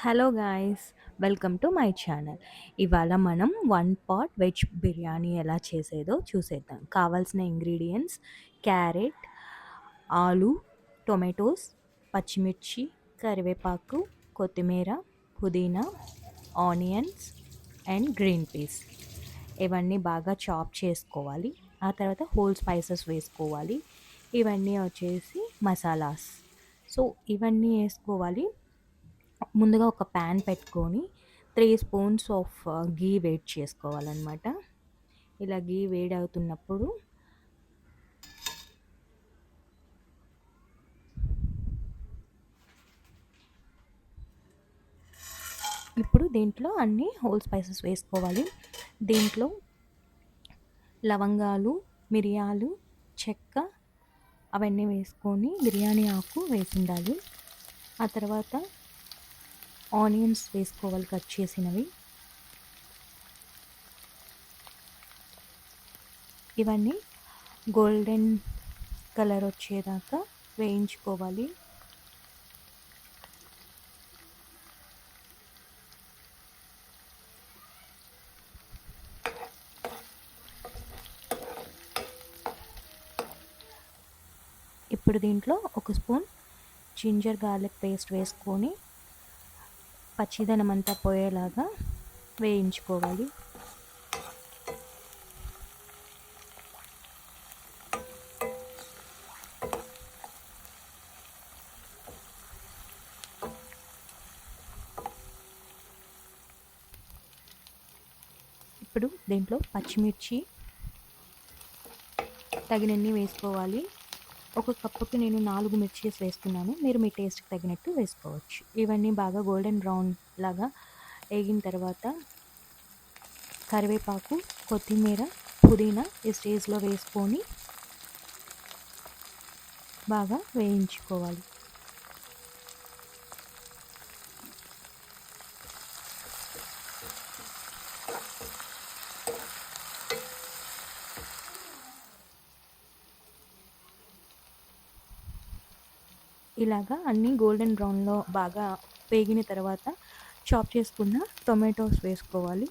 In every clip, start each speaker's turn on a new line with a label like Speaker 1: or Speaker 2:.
Speaker 1: Hello guys, welcome to my channel. ఇవాళ మనం one pot veg biryani ఎలా చేసేదో చూసేద్దాం. కావాల్సిన ఇంగ్రీడియంట్స్: క్యారెట్, ఆలు, టొమాటోస్, పచ్చిమిర్చి, కరివేపాకు, కొత్తిమీర, పుదీనా, ఆనియన్స్ అండ్ గ్రీన్ పీస్. ఇవన్నీ బాగా చాప్ చేసుకోవాలి. ఆ తర్వాత హోల్ స్పైసెస్ వేసుకోవాలి. ఇవన్నీ వచ్చేసి మసాలాస్. సో ఇవన్నీ వేసుకోవాలి. ముందుగా ఒక ప్యాన్ పెట్టుకొని 3 స్పూన్స్ ఆఫ్ గీ వేడి చేసుకోవాలన్నమాట. ఇలా గీ వేడి అవుతున్నప్పుడు ఇప్పుడు దీంట్లో అన్ని హోల్ స్పైసెస్ వేసుకోవాలి. దీంట్లో లవంగాలు, మిరియాలు, చెక్క అవన్నీ వేసుకొని బిర్యానీ ఆకు వేసి ఉండాలి. ఆ తర్వాత ఆనియన్స్ వేసుకోవాలి, కట్ చేసినవి. ఇవన్నీ గోల్డెన్ కలర్ వచ్చేదాకా వేయించుకోవాలి. ఇప్పుడు దీంట్లో ఒక స్పూన్ జింజర్ గార్లిక్ పేస్ట్ వేసుకొని పచ్చిదనం అంతా పోయేలాగా వేయించుకోవాలి. ఇప్పుడు దీంట్లో పచ్చిమిర్చి తగినన్ని వేసుకోవాలి. ఒక కప్పుకి నేను 4 మిర్చీస్ వేస్తున్నాను. మీరు మీ టేస్ట్కి తగినట్టు వేసుకోవచ్చు. ఇవన్నీ బాగా గోల్డెన్ బ్రౌన్ లాగా వేగిన తర్వాత కరివేపాకు, కొత్తిమీర, పుదీనా ఈ స్టేజ్లో వేసుకొని బాగా వేయించుకోవాలి. ఇలాగా అన్నీ గోల్డెన్ బ్రౌన్లో బాగా వేగిన తర్వాత చాప్ చేసుకున్న టొమాటోస్ వేసుకోవాలి.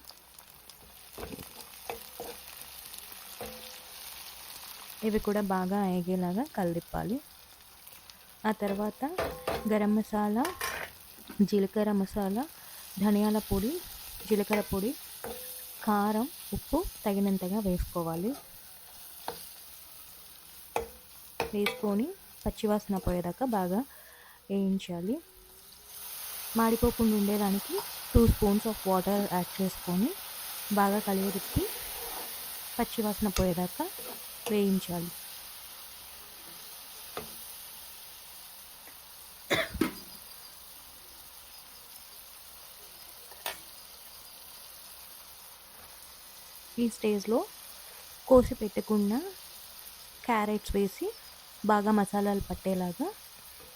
Speaker 1: ఇవి కూడా బాగా వేగేలాగా కలిపాలి. ఆ తర్వాత గరం మసాలా, జీలకర్ర మసాలా, ధనియాల పొడి, జీలకర్ర పొడి, కారం, ఉప్పు తగినంతగా వేసుకోవాలి. వేసుకొని పచ్చివాసన పోయేదాకా బాగా వేయించాలి. మాడిపోకుండా ఉండేదానికి 2 స్పూన్స్ ఆఫ్ వాటర్ యాడ్ చేసుకొని బాగా కలిపి పచ్చివాసన పోయేదాకా వేయించాలి. ఈ స్టేజ్లో కోసి పెట్టుకున్న క్యారెట్స్ వేసి బాగా మసాలాలు పట్టేలాగా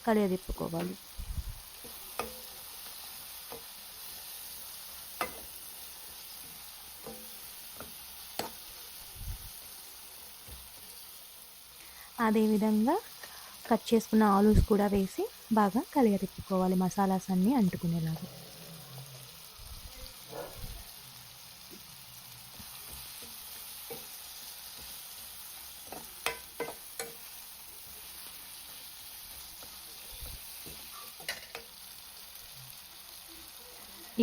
Speaker 1: కలియదిప్పుకోవాలి. అదేవిధంగా కట్ చేసుకున్న ఆలూస్ కూడా వేసి బాగా కలియదిప్పుకోవాలి, మసాలాస్ అన్నీ అంటుకునేలాగా.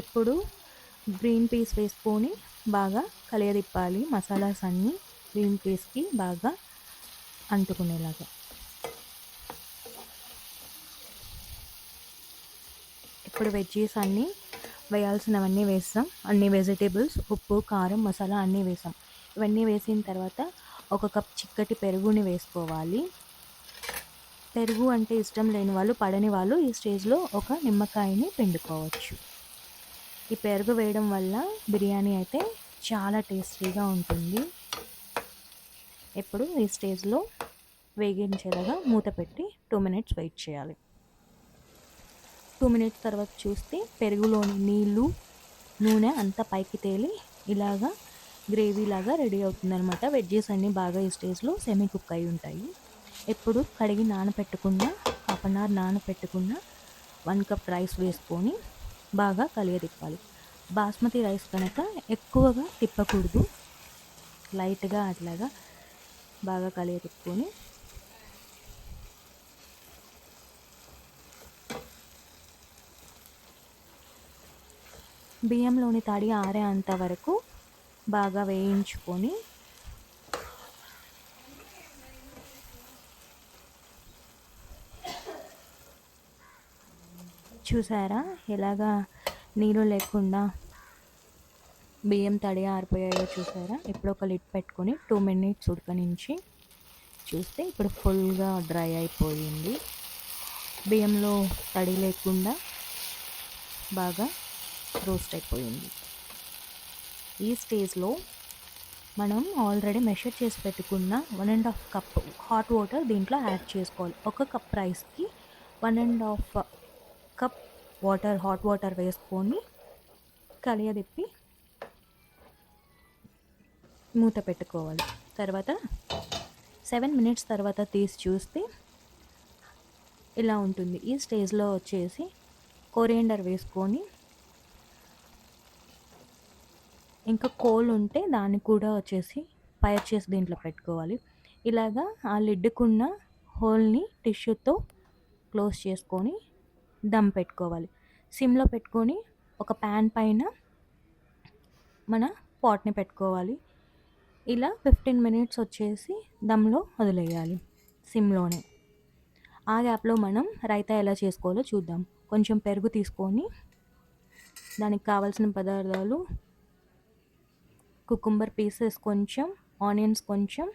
Speaker 1: ఇప్పుడు గ్రీన్ పీస్ వేసుకొని బాగా కలియదిప్పాలి. మసాలాస్ అన్నీ గ్రీన్ పీస్కి బాగా అంటుకునేలాగా. ఇప్పుడు వెజ్జీస్ అన్నీ వేయాల్సినవన్నీ వేస్తాం. అన్ని వెజిటేబుల్స్, ఉప్పు, కారం, మసాలా అన్నీ వేసాం. ఇవన్నీ వేసిన తర్వాత ఒక కప్ చిక్కటి పెరుగుని వేసుకోవాలి. పెరుగు అంటే ఇష్టం లేని వాళ్ళు, పడని వాళ్ళు ఈ స్టేజ్లో ఒక నిమ్మకాయని పిండుకోవచ్చు. ఈ పెరుగు వేయడం వల్ల బిర్యానీ అయితే చాలా టేస్టీగా ఉంటుంది. ఇప్పుడు ఈ స్టేజ్లో వేగించేలాగా మూత పెట్టి 2 మినిట్స్ వెయిట్ చేయాలి. 2 మినిట్స్ తర్వాత చూస్తే పెరుగులోని నీళ్ళు, నూనె అంతా పైకి తేలి ఇలాగా గ్రేవీలాగా రెడీ అవుతుందన్నమాట. వెజ్జెస్ అన్నీ బాగా ఈ స్టేజ్లో సెమీ కుక్ అయి ఉంటాయి. ఇప్పుడు కడిగి నానపెట్టుకున్న 1/2 అవర్ నానపెట్టుకున్న 1 కప్ రైస్ వేసుకొని బాగా కలియతిప్పాలి. బాస్మతి రైస్ కనుక ఎక్కువగా తిప్పకూడదు, లైట్గా అట్లాగా బాగా కలియతిప్పుకొని బియ్యంలోని తడి ఆరేంత వరకు బాగా వేయించుకొని చూసారా ఎలాగా నీరు లేకుండా బియ్యం తడి ఆరిపోయాయో చూసారా. ఇప్పుడు ఒక లిడ్ పెట్టుకొని 2 మినిట్స్ ఉడకనించి చూస్తే ఇప్పుడు ఫుల్గా డ్రై అయిపోయింది. బియ్యంలో తడి లేకుండా బాగా రోస్ట్ అయిపోయింది. ఈ స్టేజ్లో మనం ఆల్రెడీ మెషర్ చేసి పెట్టుకున్న 1.5 కప్ హాట్ వాటర్ దీంట్లో యాడ్ చేసుకోవాలి. ఒక కప్ రైస్కి 1.5 కప్ వాటర్, హాట్ వాటర్ వేసుకొని కలియదిప్పి మూత పెట్టుకోవాలి. తర్వాత 7 మినిట్స్ తర్వాత తీసి చూస్తే ఇలా ఉంటుంది. ఈ స్టేజ్లో వచ్చేసి కొరియండర్ వేసుకొని, ఇంకా కోల్ ఉంటే దాన్ని కూడా వచ్చేసి ఫైర్ చేసి దీంట్లో పెట్టుకోవాలి. ఇలాగా ఆ లిడ్డుకున్న హోల్ని టిష్యూతో క్లోజ్ చేసుకొని దమ్ పెట్టుకోవాలి. సిమ్లో పెట్టుకొని ఒక ప్యాన్ పైన మన పాట్ని పెట్టుకోవాలి. ఇలా 15 మినిట్స్ వచ్చేసి దమ్లో వదిలేయాలి సిమ్లోనే. ఆ గ్యాప్లో మనం రైతా ఎలా చేసుకోవాలో చూద్దాం. కొంచెం పెరుగు తీసుకొని దానికి కావాల్సిన పదార్థాలు కుకుంబర్ పీసెస్ కొంచెం, ఆనియన్స్ కొంచెం,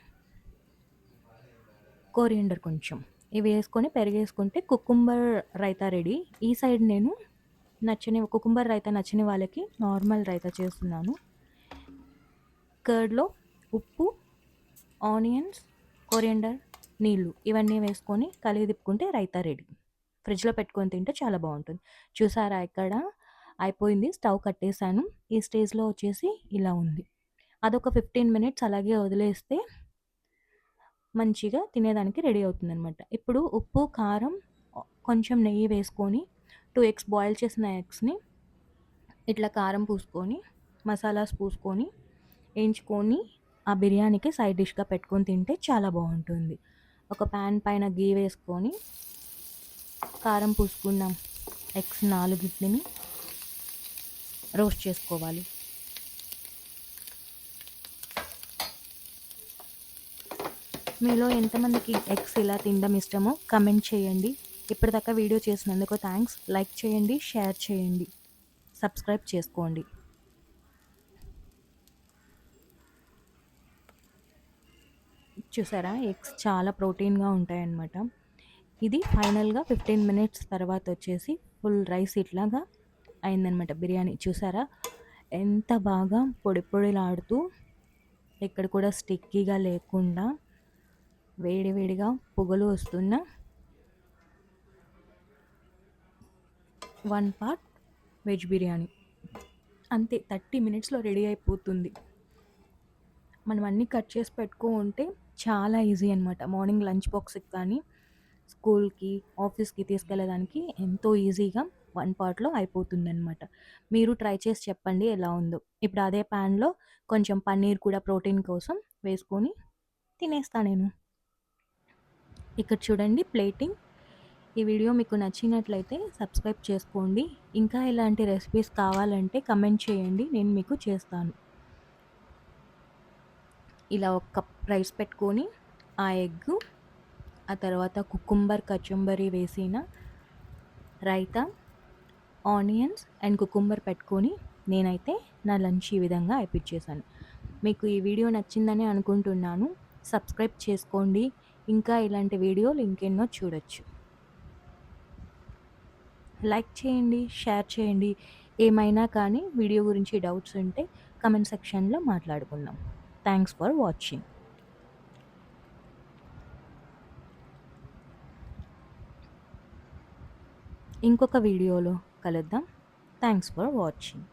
Speaker 1: కోరియండర్ కొంచెం, ఇవి వేసుకొని పెరిగేసుకుంటే కుకుంబర్ రైతా రెడీ. ఈ సైడ్ నేను కుకుంబర్ రైతా నచ్చని వాళ్ళకి నార్మల్ రైతా చేస్తున్నాను. కర్డ్లో ఉప్పు, ఆనియన్స్, కొరియండర్, నీళ్ళు ఇవన్నీ వేసుకొని కలిగి తిప్పుకుంటే రైతా రెడీ. ఫ్రిడ్జ్లో పెట్టుకొని తింటే చాలా బాగుంటుంది. చూసారా ఇక్కడ అయిపోయింది, స్టవ్ కట్టేశాను. ఈ స్టేజ్లో వచ్చేసి ఇలా ఉంది. అదొక 15 మినిట్స్ అలాగే వదిలేస్తే మంచిగా తినేదానికి రెడీ అవుతుందనమాట. ఇప్పుడు ఉప్పు, కారం, కొంచెం నెయ్యి వేసుకొని 2 ఎగ్స్, బాయిల్ చేసిన ఎగ్స్ని ఇట్లా కారం పూసుకొని మసాలాస్ పూసుకొని వేయించుకొని ఆ బిర్యానీకి సైడ్ డిష్గా పెట్టుకొని తింటే చాలా బాగుంటుంది. ఒక ప్యాన్ పైన గీ వేసుకొని కారం పూసుకున్నాం ఎగ్స్ 4 రోస్ట్ చేసుకోవాలి. మీలో ఎంతమందికి ఎగ్స్ ఇలా తినడం ఇష్టమో కమెంట్ చేయండి. ఇప్పటిదాకా వీడియో చేసినందుకు థ్యాంక్స్. లైక్ చేయండి, షేర్ చేయండి, సబ్స్క్రైబ్ చేసుకోండి. చూసారా ఎగ్స్ చాలా ప్రోటీన్గా ఉంటాయన్నమాట. ఇది ఫైనల్గా 15 మినిట్స్ తర్వాత వచ్చేసి ఫుల్ రైస్ ఇట్లాగా అయిందనమాట బిర్యానీ. చూసారా ఎంత బాగా పొడి పొడిలాడుతూ, ఎక్కడ కూడా స్టిక్కీగా లేకుండా వేడివేడిగా పొగలు వస్తున్న 1 పార్ట్ వెజ్ బిర్యానీ. అంతే, 30 మినిట్స్లో రెడీ అయిపోతుంది. మనం అన్నీ కట్ చేసి పెట్టుకుంటే చాలా ఈజీ అనమాట. మార్నింగ్ లంచ్ బాక్స్కి కానీ, స్కూల్కి, ఆఫీస్కి తీసుకెళ్ళడానికి ఎంతో ఈజీగా 1 పార్ట్లో అయిపోతుందన్నమాట. మీరు ట్రై చేసి చెప్పండి ఎలా ఉందో. ఇప్పుడు అదే ప్యాన్లో కొంచెం పన్నీర్ కూడా ప్రోటీన్ కోసం వేసుకొని తినేస్తా నేను. ఇక్కడ చూడండి ప్లేటింగ్. ఈ వీడియో మీకు నచ్చినట్లయితే సబ్స్క్రైబ్ చేసుకోండి. ఇంకా ఇలాంటి రెసిపీస్ కావాలంటే కమెంట్ చేయండి, నేను మీకు చేస్తాను. ఇలా ఒక కప్ రైస్ పెట్టుకొని ఆ ఎగ్, ఆ తర్వాత కుకుంబర్ కచంబరీ వేసిన రైతా, ఆనియన్స్ అండ్ కుకుంబర్ పెట్టుకొని నేనైతే నా లంచ్ ఈ విధంగా అయిపించేసాను. మీకు ఈ వీడియో నచ్చిందని అనుకుంటున్నాను. సబ్స్క్రైబ్ చేసుకోండి. ఇంకా ఇలాంటి వీడియోలు ఇంకెన్నో చూడొచ్చు. లైక్ చేయండి, షేర్ చేయండి. ఏమైనా కానీ వీడియో గురించి డౌట్స్ ఉంటే కమెంట్ సెక్షన్లో మాట్లాడుకుందాం. Thanks for watching. ఇంకొక వీడియోలో కలుద్దాం. Thanks for watching.